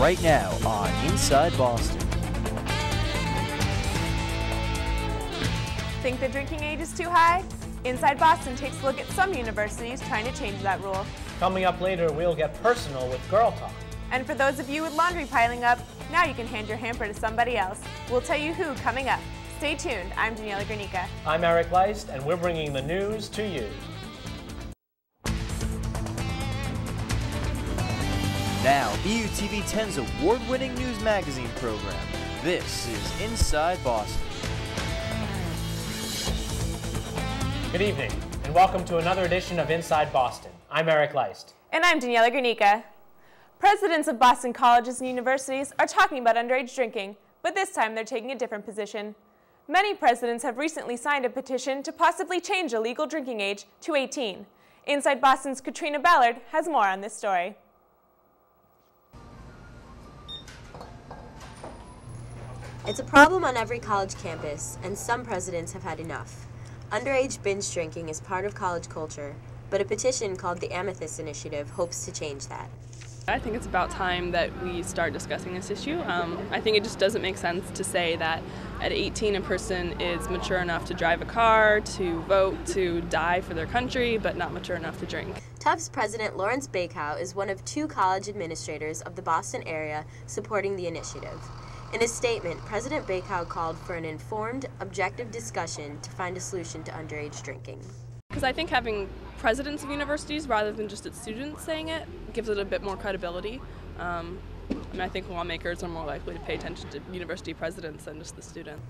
right now on Inside Boston. Think the drinking age is too high? Inside Boston takes a look at some universities trying to change that rule. Coming up later, we'll get personal with Girl Talk. And for those of you with laundry piling up, now you can hand your hamper to somebody else. We'll tell you who coming up. Stay tuned. I'm Daniela Guernica. I'm Eric Leist, and we're bringing the news to you. Now, BUTV 10's award-winning news magazine program. This is Inside Boston. Good evening, and welcome to another edition of Inside Boston. I'm Eric Leist. And I'm Daniela Guernica. Presidents of Boston colleges and universities are talking about underage drinking, but this time they're taking a different position. Many presidents have recently signed a petition to possibly change the legal drinking age to 18. Inside Boston's Katrina Ballard has more on this story. It's a problem on every college campus, and some presidents have had enough. Underage binge drinking is part of college culture, but a petition called the Amethyst Initiative hopes to change that. I think it's about time that we start discussing this issue. I think it just doesn't make sense to say that at 18 a person is mature enough to drive a car, to vote, to die for their country, but not mature enough to drink. Tufts President Lawrence Bacow is one of 2 college administrators of the Boston area supporting the initiative. In a statement, President Bacow called for an informed, objective discussion to find a solution to underage drinking. Because I think having presidents of universities rather than just its students saying it gives it a bit more credibility. I think lawmakers are more likely to pay attention to university presidents than just the student.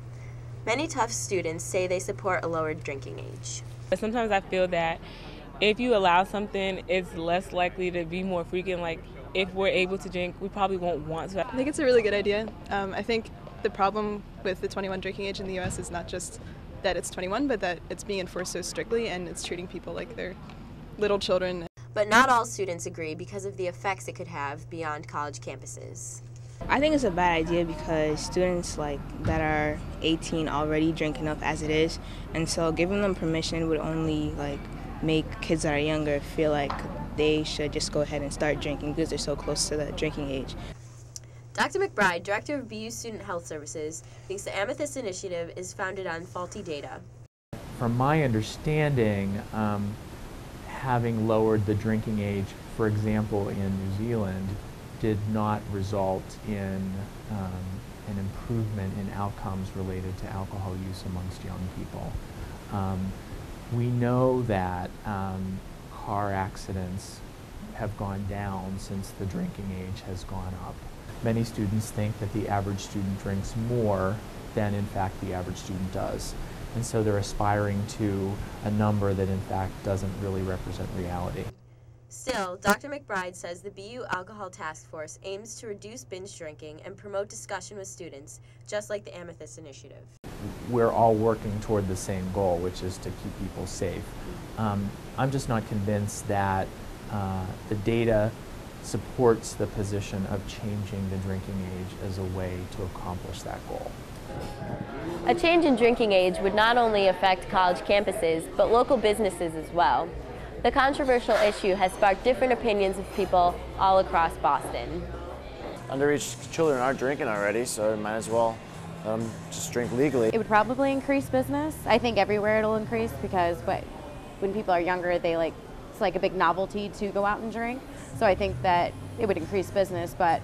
Many Tufts students say they support a lowered drinking age. Sometimes I feel that if you allow something, it's less likely to be more frequent. Like, if we're able to drink, we probably won't want to. I think it's a really good idea. I think the problem with the 21 drinking age in the U.S. is not just that it's 21, but that it's being enforced so strictly and it's treating people like they're little children. But not all students agree because of the effects it could have beyond college campuses. I think it's a bad idea because students that are 18 already drink enough as it is, and so giving them permission would only make kids that are younger feel like they should just go ahead and start drinking because they're so close to the drinking age. Dr. McBride, Director of BU Student Health Services, thinks the Amethyst Initiative is founded on faulty data. From my understanding, having lowered the drinking age, for example, in New Zealand, did not result in an improvement in outcomes related to alcohol use amongst young people. We know that car accidents have gone down since the drinking age has gone up. Many students think that the average student drinks more than in fact the average student does. And so they're aspiring to a number that in fact doesn't really represent reality. Still, Dr. McBride says the BU Alcohol Task Force aims to reduce binge drinking and promote discussion with students, just like the Amethyst Initiative. We're all working toward the same goal, which is to keep people safe. I'm just not convinced that the data supports the position of changing the drinking age as a way to accomplish that goal. A change in drinking age would not only affect college campuses, but local businesses as well. The controversial issue has sparked different opinions of people all across Boston. Underage children are drinking already, so might as well just drink legally. It would probably increase business. I think everywhere it'll increase because when people are younger, it's like a big novelty to go out and drink. So I think that it would increase business, but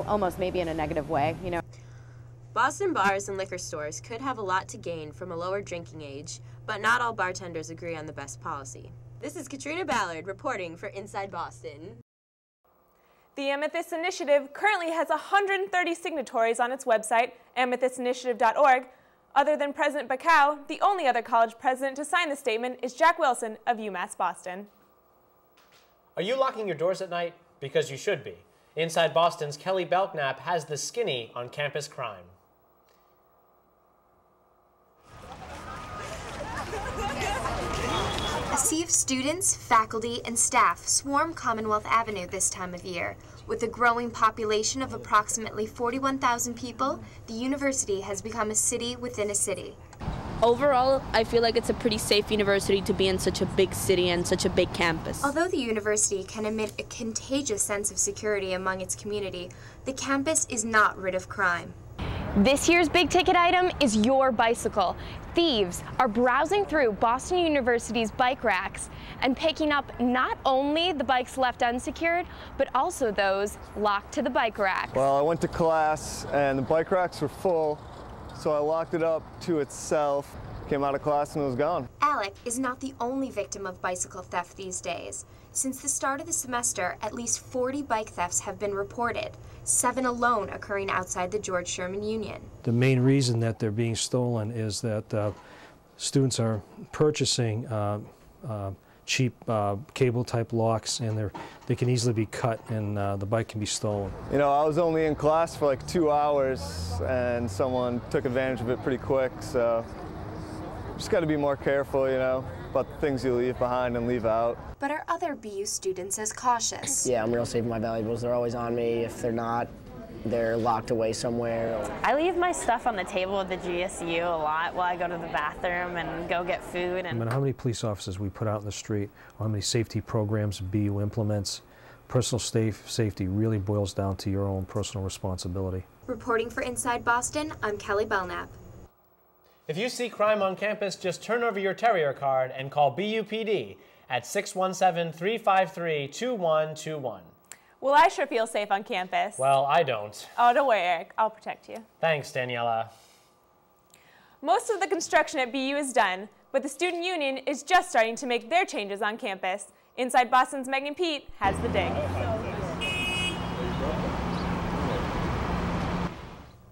almost maybe in a negative way, you know. Boston bars and liquor stores could have a lot to gain from a lower drinking age, but not all bartenders agree on the best policy. This is Katrina Ballard reporting for Inside Boston. The Amethyst Initiative currently has 130 signatories on its website, amethystinitiative.org. Other than President Bacow, the only other college president to sign the statement is Jack Wilson of UMass Boston. Are you locking your doors at night? Because you should be. Inside Boston's Kelly Belknap has the skinny on campus crime. A sea of students, faculty, and staff swarm Commonwealth Avenue this time of year. With a growing population of approximately 41,000 people, the university has become a city within a city. Overall, I feel like it's a pretty safe university to be in such a big city and such a big campus. Although the university can emit a contagious sense of security among its community, the campus is not rid of crime. This year's big ticket item is your bicycle. Thieves are browsing through Boston University's bike racks and picking up not only the bikes left unsecured, but also those locked to the bike racks. Well, I went to class and the bike racks were full, so I locked it up to itself, came out of class and it was gone. Alec is not the only victim of bicycle theft these days. Since the start of the semester, at least 40 bike thefts have been reported, 7 alone occurring outside the George Sherman Union. The main reason that they're being stolen is that students are purchasing cheap cable-type locks, and they can easily be cut, and the bike can be stolen. You know, I was only in class for like 2 hours, and someone took advantage of it pretty quick, so just got to be more careful, you know, about the things you leave behind and leave out. But are other BU students as cautious? Yeah, I'm real safe with my valuables. They're always on me. If they're not, they're locked away somewhere. I leave my stuff on the table at the GSU a lot while I go to the bathroom and go get food. No matter how many police officers we put out in the street, or how many safety programs BU implements, personal safety really boils down to your own personal responsibility. Reporting for Inside Boston, I'm Kelly Belknap. If you see crime on campus, just turn over your Terrier card and call BUPD at 617-353-2121. Well, I sure feel safe on campus. Well, I don't. Oh, don't worry, Eric. I'll protect you. Thanks, Daniela. Most of the construction at BU is done, but the student union is just starting to make their changes on campus. Inside Boston's Megan Pete has the dig.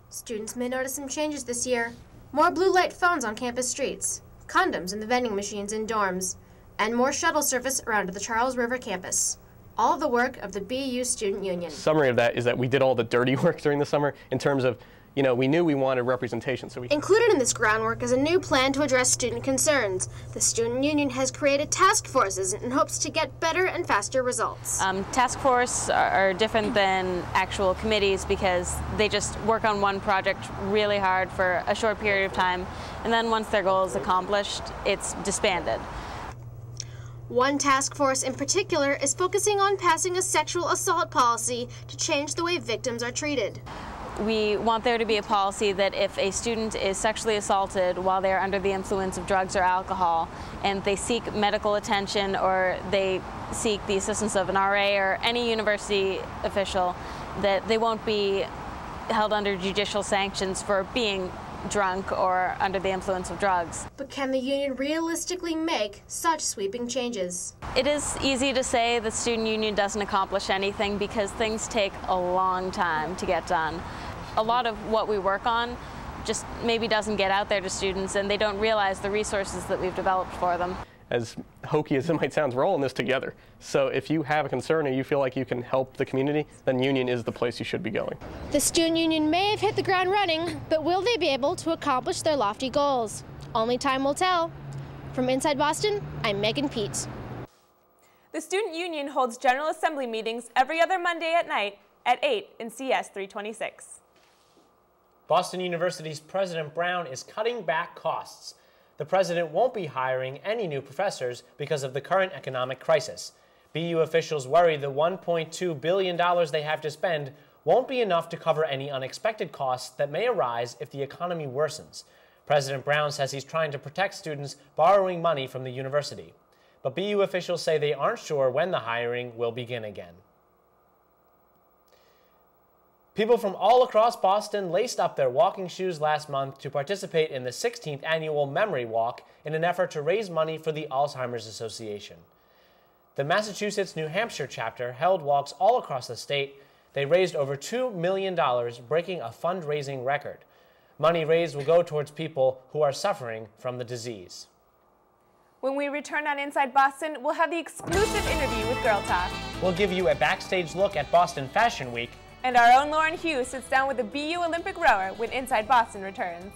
Students may notice some changes this year. More blue light phones on campus streets, condoms in the vending machines in dorms, and more shuttle service around the Charles River campus. All the work of the BU Student Union. Summary of that is that we did all the dirty work during the summer in terms of, you know, we knew we wanted representation, so we... Included in this groundwork is a new plan to address student concerns. The Student Union has created task forces in hopes to get better and faster results. Task force are different than actual committees because they just work on one project really hard for a short period of time, and then once their goal is accomplished, it's disbanded. One task force in particular is focusing on passing a sexual assault policy to change the way victims are treated. We want there to be a policy that if a student is sexually assaulted while they're under the influence of drugs or alcohol and they seek medical attention or they seek the assistance of an RA or any university official, that they won't be held under judicial sanctions for being drunk or under the influence of drugs. But can the union realistically make such sweeping changes? It is easy to say the student union doesn't accomplish anything because things take a long time to get done. A lot of what we work on just maybe doesn't get out there to students, and they don't realize the resources that we've developed for them. As hokey as it might sound, we're all in this together. So if you have a concern or you feel like you can help the community, then union is the place you should be going. The student union may have hit the ground running, but will they be able to accomplish their lofty goals? Only time will tell. From Inside Boston, I'm Megan Pete. The student union holds General Assembly meetings every other Monday at night at 8 in CS 326. Boston University's President Brown is cutting back costs. The president won't be hiring any new professors because of the current economic crisis. BU officials worry the $1.2 billion they have to spend won't be enough to cover any unexpected costs that may arise if the economy worsens. President Brown says he's trying to protect students borrowing money from the university. But BU officials say they aren't sure when the hiring will begin again. People from all across Boston laced up their walking shoes last month to participate in the 16th annual Memory Walk in an effort to raise money for the Alzheimer's Association. The Massachusetts-New Hampshire chapter held walks all across the state. They raised over $2 million, breaking a fundraising record. Money raised will go towards people who are suffering from the disease. When we return on Inside Boston, we'll have the exclusive interview with Girl Talk. We'll give you a backstage look at Boston Fashion Week. And our own Lauren Hughes sits down with the BU Olympic rower when Inside Boston returns.